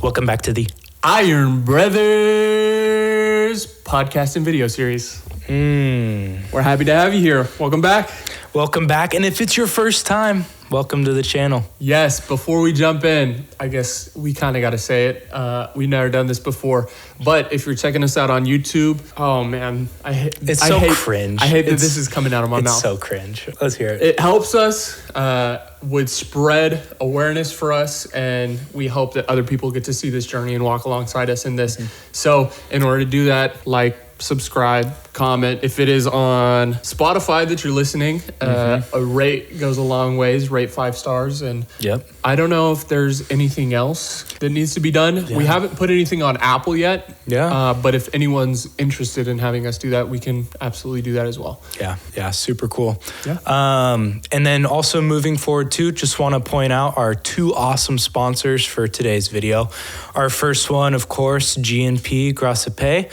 Welcome back to the Iron Brothers podcast and video series. We're happy to have you here. Welcome back. Welcome back. And if it's your first time, welcome to the channel. Yes, before we jump in, I guess we kind of got to say it. We've never done this before. But if you're checking us out on YouTube, oh man, It's so cringe. I hate that this is coming out of my mouth. It's so cringe. Let's hear it. It helps us, would spread awareness for us, and we hope that other people get to see this journey and walk alongside us in this. So in order to do that, like, subscribe, comment. If it is on Spotify that you're listening, a rate goes a long ways. Rate 5 stars. And I don't know if there's anything else that needs to be done. We haven't put anything on Apple yet. But if anyone's interested in having us do that, we can absolutely do that as well. Yeah, super cool. And then also moving forward too, just want to point out our 2 awesome sponsors for today's video. Our first one, of course, GRÄCE.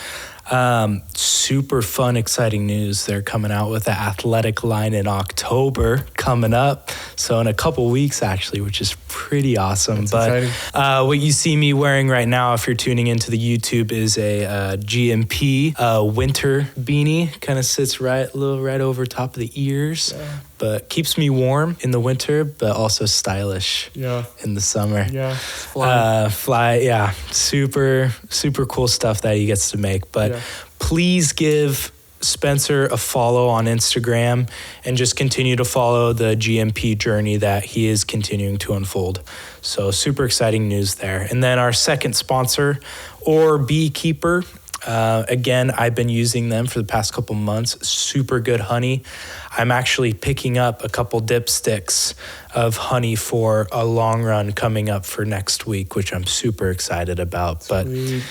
Super fun, exciting news. They're coming out with the athletic line in October coming up. So in a couple weeks, actually, which is pretty awesome. That's but what you see me wearing right now, if you're tuning into the YouTube, is a GMP winter beanie. Kind of sits right over top of the ears. But keeps me warm in the winter, but also stylish in the summer. Super cool stuff that he gets to make. But please give Spencer a follow on Instagram and just continue to follow the GMP journey that he is continuing to unfold. So super exciting news there. And then our second sponsor, Or Beekeeper. Again, I've been using them for the past couple months. Super good honey. I'm actually picking up a couple dipsticks of honey for a long run coming up for next week, which I'm super excited about. Sweet.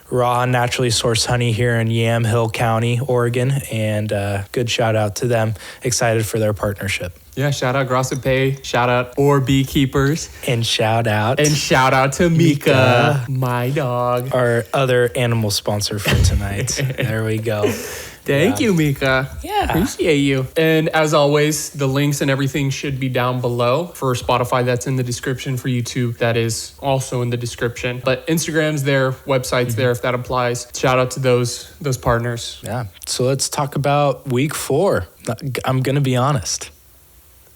But raw, naturally sourced honey here in Yamhill County, Oregon, and good shout out to them. Excited for their partnership. Yeah, shout out GRÄCE, shout out Or Beekeepers. And shout out to Mika, my dog. Our other animal sponsor for tonight. There we go. Thank you, Mika. Yeah. Appreciate you. And as always, the links and everything should be down below. For Spotify, that's in the description. For YouTube, that is also in the description. But Instagram's there, website's there if that applies. Shout out to those partners. Yeah. So let's talk about week 4. I'm going to be honest.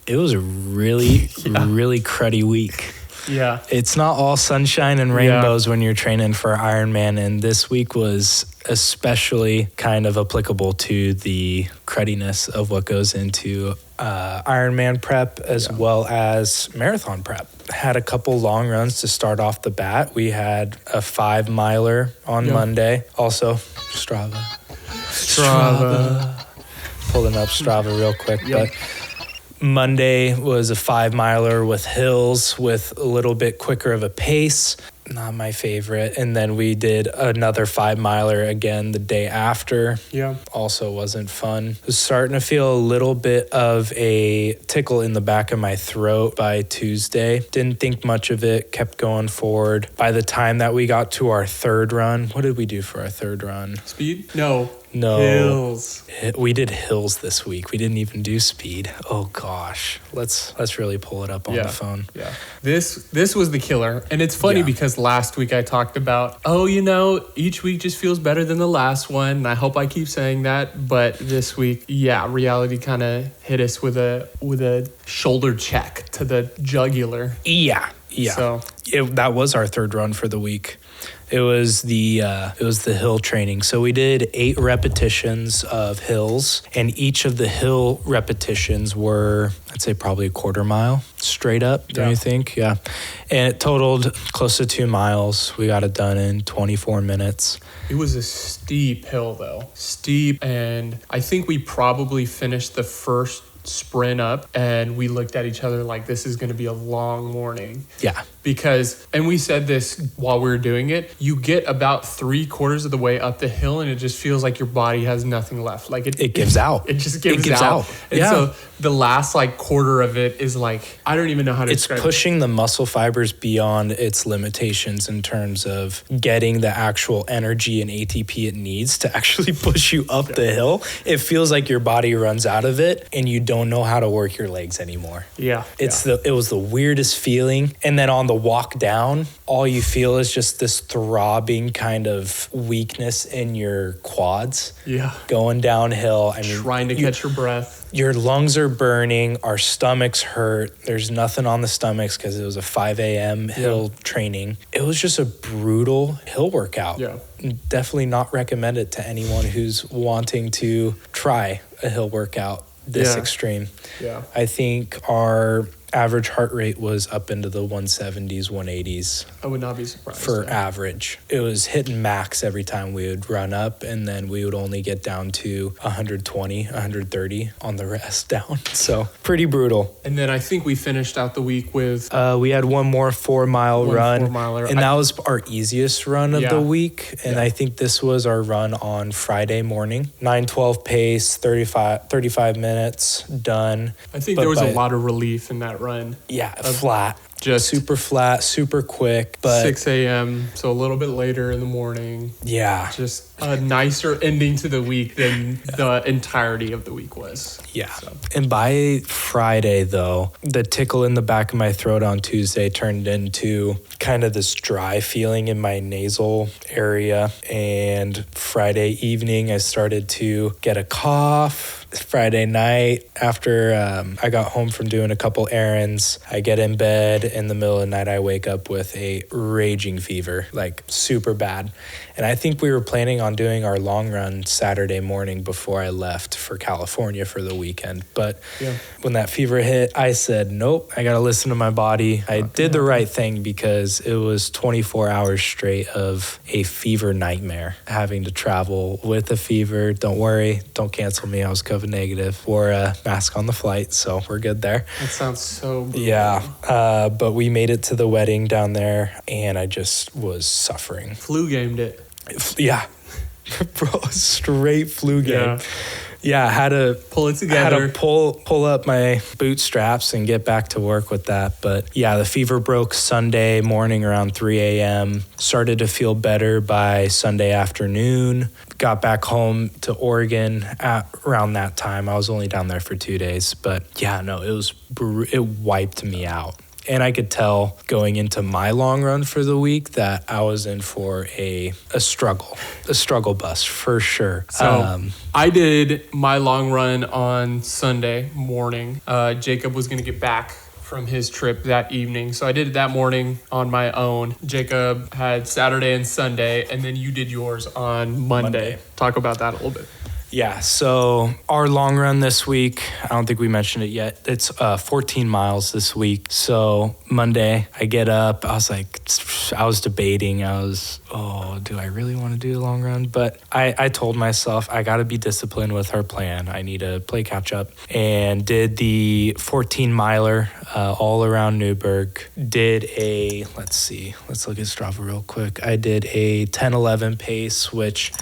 It was a really cruddy week. Yeah. It's not all sunshine and rainbows when you're training for Ironman, and this week was especially kind of applicable to the crudiness of what goes into Ironman prep as well as marathon prep. Had a couple long runs to start off the bat. We had a 5-miler on Monday. Also, Strava. Pulling up Strava real quick, but Monday was a 5-miler with hills with a little bit quicker of a pace. Not my favorite. And then we did another 5-miler again the day after. Yeah. Also wasn't fun. Was starting to feel a little bit of a tickle in the back of my throat by Tuesday. Didn't think much of it. Kept going forward. By the time that we got to our third run, what did we do for our third run? Speed? No. Hills. We did hills this week. We didn't even do speed. Oh gosh. Let's really pull it up on the phone. Yeah. This was the killer. And it's funny because last week I talked about, each week just feels better than the last one. And I hope I keep saying that. But this week, reality kind of hit us with a shoulder check to the jugular. Yeah. So that was our third run for the week. It was the hill training. So we did 8 repetitions of hills, and each of the hill repetitions were, I'd say, probably a quarter mile straight up. Don't you think? Yeah. And it totaled close to 2 miles. We got it done in 24 minutes. It was a steep hill, though. Steep, and I think we probably finished the first sprint up and we looked at each other like, this is going to be a long morning. Yeah. Because, and we said this while we were doing it, you get about 3/4 of the way up the hill and it just feels like your body has nothing left. Like it gives out. It just gives out. And so the last quarter of it is I don't even know how to describe it. It's pushing the muscle fibers beyond its limitations in terms of getting the actual energy and ATP it needs to actually push you up the hill. It feels like your body runs out of it and you don't know how to work your legs anymore. Yeah. It was the weirdest feeling. And then on the walk down, all you feel is just this throbbing kind of weakness in your quads. Yeah. Going downhill. I mean, trying to catch your breath. Your lungs are burning. Our stomachs hurt. There's nothing on the stomachs because it was a 5 a.m. hill training. It was just a brutal hill workout. Yeah. Definitely not recommend it to anyone who's wanting to try a hill workout this extreme. Yeah. I think our average heart rate was up into the 170s, 180s. I would not be surprised. For average. It was hitting max every time we would run up, and then we would only get down to 120, 130 on the rest down. So pretty brutal. And then I think we finished out the week with... we had one more 4-mile run. 4-miler. And that was our easiest run of the week. And Yeah. I think this was our run on Friday morning. 9:12 pace, 35 minutes, done. I think there was a lot of relief in that run. Yeah, flat. Just super flat, super quick. But 6 a.m., so a little bit later in the morning. Yeah. Just a nicer ending to the week than the entirety of the week was. Yeah. So. And by Friday, though, the tickle in the back of my throat on Tuesday turned into kind of this dry feeling in my nasal area. And Friday evening, I started to get a cough. Friday night, after I got home from doing a couple errands, I get in bed. In the middle of the night, I wake up with a raging fever, like super bad. And I think we were planning on doing our long run Saturday morning before I left for California for the weekend. But when that fever hit, I said, nope, I got to listen to my body. I did the right thing because it was 24 hours straight of a fever nightmare, having to travel with a fever. Don't worry, don't cancel me. I was COVID negative. Wore a mask on the flight, so we're good there. That sounds so brutal. Yeah, but we made it to the wedding down there, and I just was suffering. Flu gamed it. Yeah. Bro, straight flu game. Yeah, I had to pull it together. Had to pull up my bootstraps and get back to work with that. But yeah, the fever broke Sunday morning around 3 a.m. Started to feel better by Sunday afternoon. Got back home to Oregon at around that time. I was only down there for 2 days. But yeah, no, it wiped me out. And I could tell going into my long run for the week that I was in for a struggle bus for sure. So I did my long run on Sunday morning. Jacob was going to get back from his trip that evening. So I did it that morning on my own. Jacob had Saturday and Sunday, and then you did yours on Monday. Talk about that a little bit. Yeah, so our long run this week, I don't think we mentioned it yet. It's 14 miles this week. So Monday, I get up. I was debating. Do I really want to do a long run? But I told myself I got to be disciplined with our plan. I need to play catch up. And did the 14 miler all around Newburgh. Did let's look at Strava real quick. I did a 10:11 pace, which...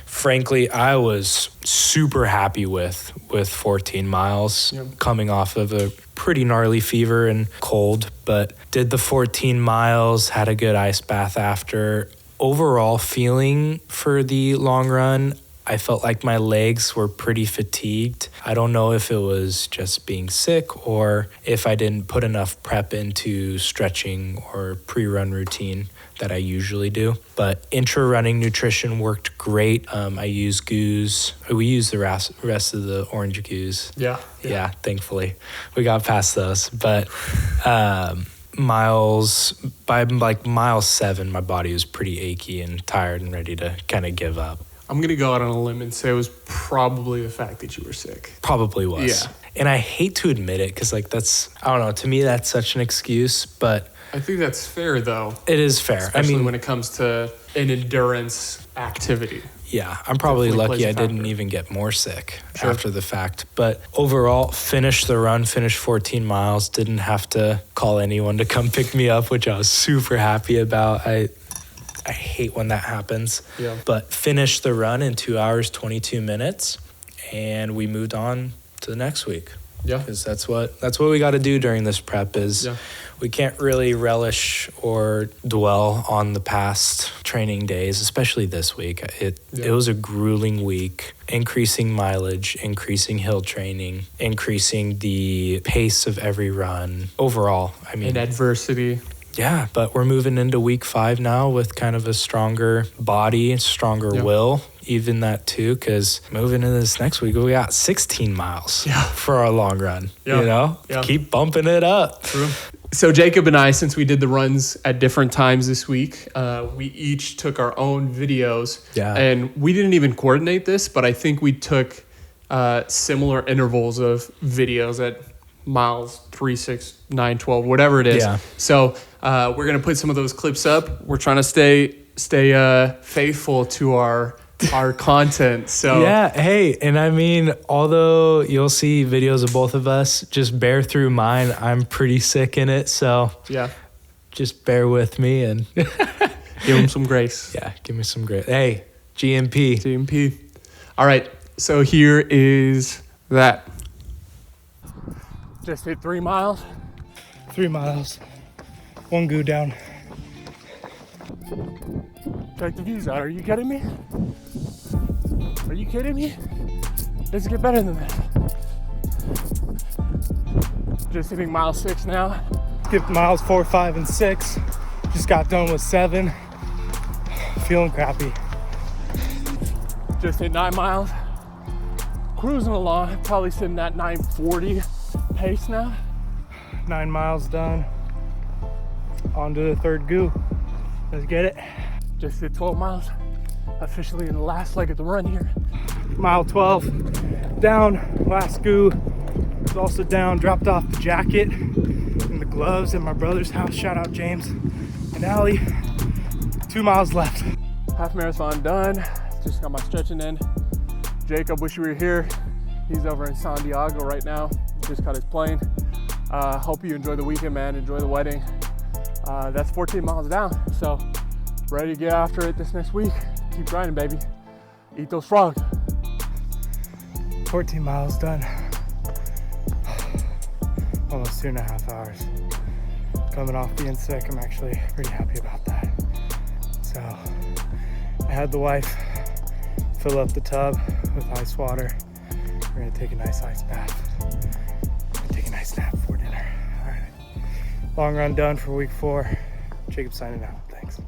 frankly, I was super happy with 14 miles coming off of a pretty gnarly fever and cold, but did the 14 miles, had a good ice bath after. Overall feeling for the long run, I felt like my legs were pretty fatigued. I don't know if it was just being sick or if I didn't put enough prep into stretching or pre-run routine that I usually do. But intra-running nutrition worked great. I used goos. We used the rest of the orange goos. Yeah, thankfully. We got past those. But by like mile 7, my body was pretty achy and tired and ready to kind of give up. I'm going to go out on a limb and say it was probably the fact that you were sick. Probably was. Yeah. And I hate to admit it because, I don't know, to me that's such an excuse, but... I think that's fair, though. It is fair. Especially when it comes to an endurance activity. Yeah, I'm probably lucky I didn't even get more sick after the fact. But overall, finished the run, finished 14 miles, didn't have to call anyone to come pick me up, which I was super happy about. I hate when that happens. Yeah. But finished the run in 2 hours, 22 minutes, and we moved on to the next week. Yeah. Because that's what we got to do during this prep is we can't really relish or dwell on the past training days, especially this week. It was a grueling week, increasing mileage, increasing hill training, increasing the pace of every run overall. I mean, and adversity. Yeah, but we're moving into week 5 now with kind of a stronger body, stronger will, even that too, because moving into this next week, we got 16 miles for our long run, you know? Keep bumping it up. True. So Jacob and I, since we did the runs at different times this week, we each took our own videos. Yeah. And we didn't even coordinate this, but I think we took similar intervals of videos at miles 3, 6, 9, 12, whatever it is. Yeah. So we're going to put some of those clips up. We're trying to stay faithful to our content. So yeah, hey, and I mean, although you'll see videos of both of us, just bear through mine. I'm pretty sick in it, so yeah, just bear with me and give them some grace. Yeah, give me some grace. Hey, GMP. All right, so here is that. Just hit 3 miles. 3 miles. 1 goo down. Check the views out. Are you kidding me? Are you kidding me? Does it get better than this? Just hitting mile 6 now. Skipped miles 4, 5, and 6. Just got done with 7. Feeling crappy. Just hit 9 miles. Cruising along. Probably sitting at 9:40 pace now. 9 miles done. On to the 3rd goo. Let's get it. Just hit 12 miles. Officially in the last leg of the run here. Mile 12 down. Last goo was also down. Dropped off the jacket and the gloves at my brother's house. Shout out James and Allie. 2 miles left. Half marathon done. Just got my stretching in. Jacob, wish you were here. He's over in San Diego right now. Just caught his plane. Hope you enjoy the weekend, man. Enjoy the wedding. That's 14 miles down. So ready to get after it this next week. Keep grinding, baby. Eat those frogs. 14 miles done. Almost 2.5 hours. Coming off being sick, I'm actually pretty happy about that. So I had the wife fill up the tub with ice water. We're gonna take a nice ice bath. And take a nice nap before dinner. All right. Long run done for week 4. Jacob signing out. Thanks.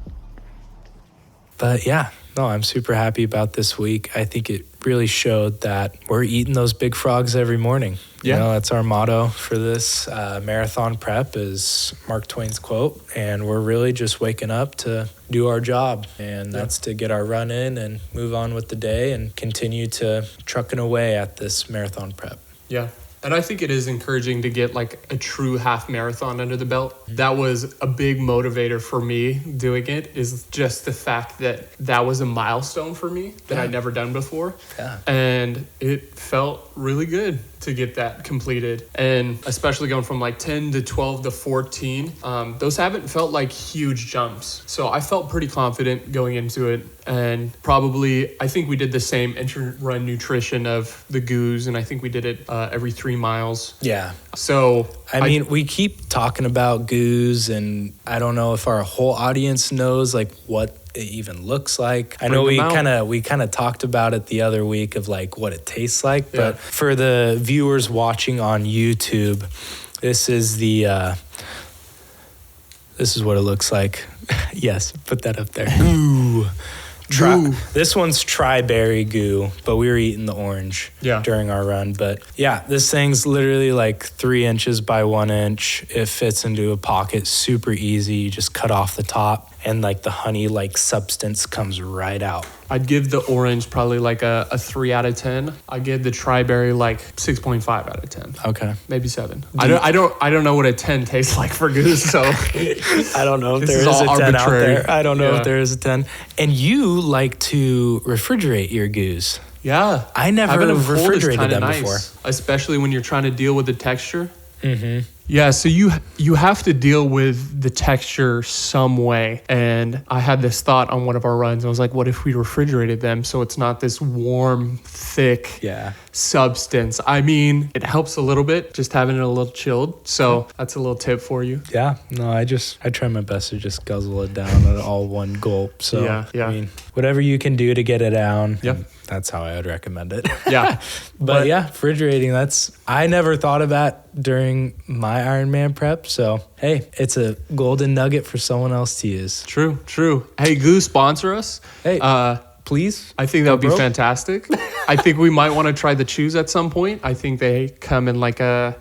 But yeah, no, I'm super happy about this week. I think it really showed that we're eating those big frogs every morning. Yeah. You know, that's our motto for this marathon prep is Mark Twain's quote. And we're really just waking up to do our job. And that's to get our run in and move on with the day and continue to trucking away at this marathon prep. Yeah. And I think it is encouraging to get like a true half marathon under the belt. That was a big motivator for me doing it, is just the fact that that was a milestone for me that I'd never done before. Yeah. And it felt really good to get that completed. And especially going from like 10 to 12 to 14, those haven't felt like huge jumps. So I felt pretty confident going into it. And probably, I think we did the same inter-run nutrition of the goos, and I think we did it every 3 miles. Yeah. So I mean, we keep talking about goos, and I don't know if our whole audience knows like what it even looks like. I know we kind of talked about it the other week of like what it tastes like, but for the viewers watching on YouTube, this is what it looks like. Yes, put that up there. Ooh. This one's tri-berry goo, but we were eating the orange during our run. But yeah, this thing's literally like 3 inches by 1 inch. It fits into a pocket super easy. You just cut off the top and like the honey like substance comes right out. I'd give the orange probably like a 3 out of 10. I'd give the tri-berry like 6.5 out of 10. Okay. Maybe 7. I don't know what a 10 tastes like for goose, so I don't know if there is a 10 arbitrary out there. I don't know if there is a 10. And you like to refrigerate your goose. Yeah. I never refrigerated them before. Especially when you're trying to deal with the texture. Mm-hmm. Yeah, so you have to deal with the texture some way. And I had this thought on one of our runs. I was like, what if we refrigerated them so it's not this warm, thick substance? I mean, it helps a little bit just having it a little chilled. So that's a little tip for you. Yeah, no, I try my best to just guzzle it down at all one gulp. So, I mean, whatever you can do to get it down. Yep. That's how I would recommend it. Yeah. but yeah, refrigerating, I never thought of that during my my Ironman prep. So, hey, it's a golden nugget for someone else to use. True. Hey, Goo, sponsor us. Hey, please. I think that would be fantastic. I think we might want to try the chews at some point. I think they come in like a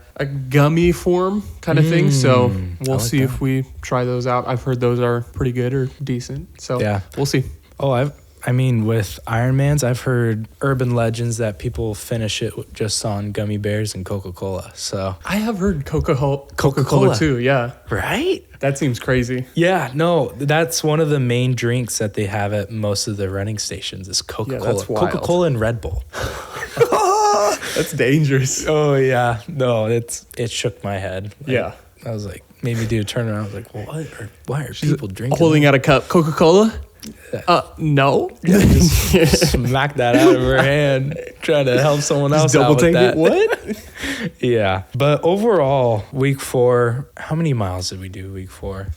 gummy form kind of thing. So we'll see if we try those out. I've heard those are pretty good or decent. So we'll see. Oh, I mean, with Ironmans, I've heard urban legends that people finish it just on gummy bears and Coca-Cola. So I have heard Coca-Cola too. Yeah. Right? That seems crazy. Yeah, no, that's one of the main drinks that they have at most of the running stations is Coca-Cola. Yeah, that's wild. Coca-Cola and Red Bull. That's dangerous. Oh, yeah. No, it shook my head. Yeah. I was like, made me do a turnaround. I was like, well, why are people drinking? Holding out a cup. Coca-Cola? No. Just smack that out of her hand. Try to help someone else double out with take that. it. What? Yeah. But overall, week 4, how many miles did we do week 4?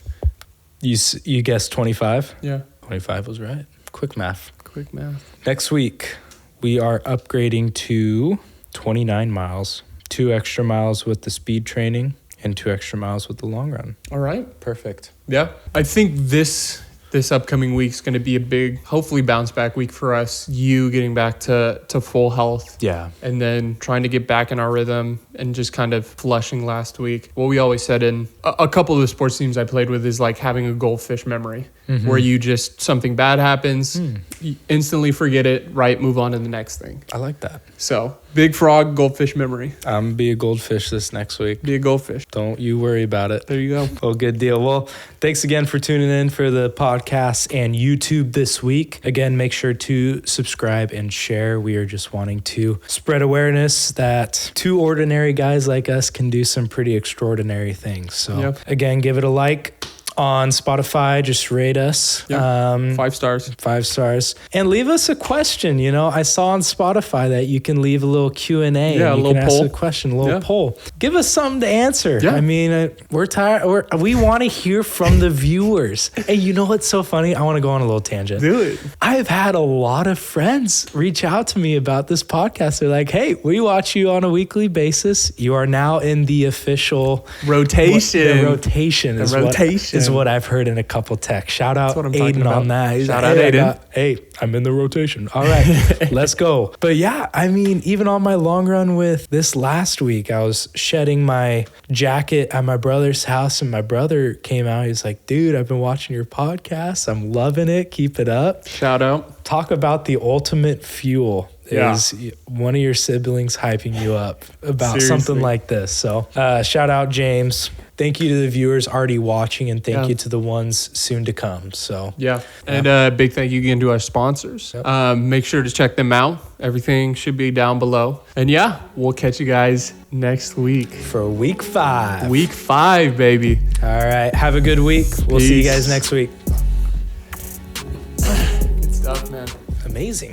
You guessed 25? Yeah. 25 was right. Quick math. Next week, we are upgrading to 29 miles, 2 extra miles with the speed training and 2 extra miles with the long run. All right. Perfect. Yeah. I think this upcoming week's going to be a big, hopefully bounce back week for us. You getting back to full health. Yeah. And then trying to get back in our rhythm and just kind of flushing last week. What we always said in a couple of the sports teams I played with is like having a goldfish memory where you just, something bad happens, you instantly forget it, right? Move on to the next thing. I like that. So big frog, goldfish memory. I'm going to be a goldfish this next week. Be a goldfish. Don't you worry about it. There you go. Oh, good deal. Well, thanks again for tuning in for the podcast and YouTube this week. Again, make sure to subscribe and share. We are just wanting to spread awareness that 2 ordinary guys like us can do some pretty extraordinary things. So again, give it a like. On Spotify, just rate us. 5 stars. 5 stars. And leave us a question. You know, I saw on Spotify that you can leave a little Q&A. Yeah, and a you little can poll. ask a question, a little poll. Give us something to answer. Yeah. I mean, we're tired. We want to hear from the viewers. Hey, you know what's so funny? I want to go on a little tangent. Do it. I've had a lot of friends reach out to me about this podcast. They're like, hey, we watch you on a weekly basis. You are now in the official rotation. The rotation is what I've heard in a couple texts. Shout out Aiden on that. He's Shout like, out Aiden. Hey, I'm in the rotation. All right, let's go. But yeah, I mean, even on my long run with this last week, I was shedding my jacket at my brother's house and my brother came out. He's like, dude, I've been watching your podcast. I'm loving it. Keep it up. Shout out. Talk about the ultimate fuel. Is one of your siblings hyping you up about something like this. So shout out James. Thank you to the viewers already watching and thank you to the ones soon to come. So and big thank you again to our sponsors. Make sure to check them out. Everything should be down below. And we'll catch you guys next week. For week 5. Week 5, baby. All right. Have a good week. We'll see you guys next week. Good stuff, man. Amazing.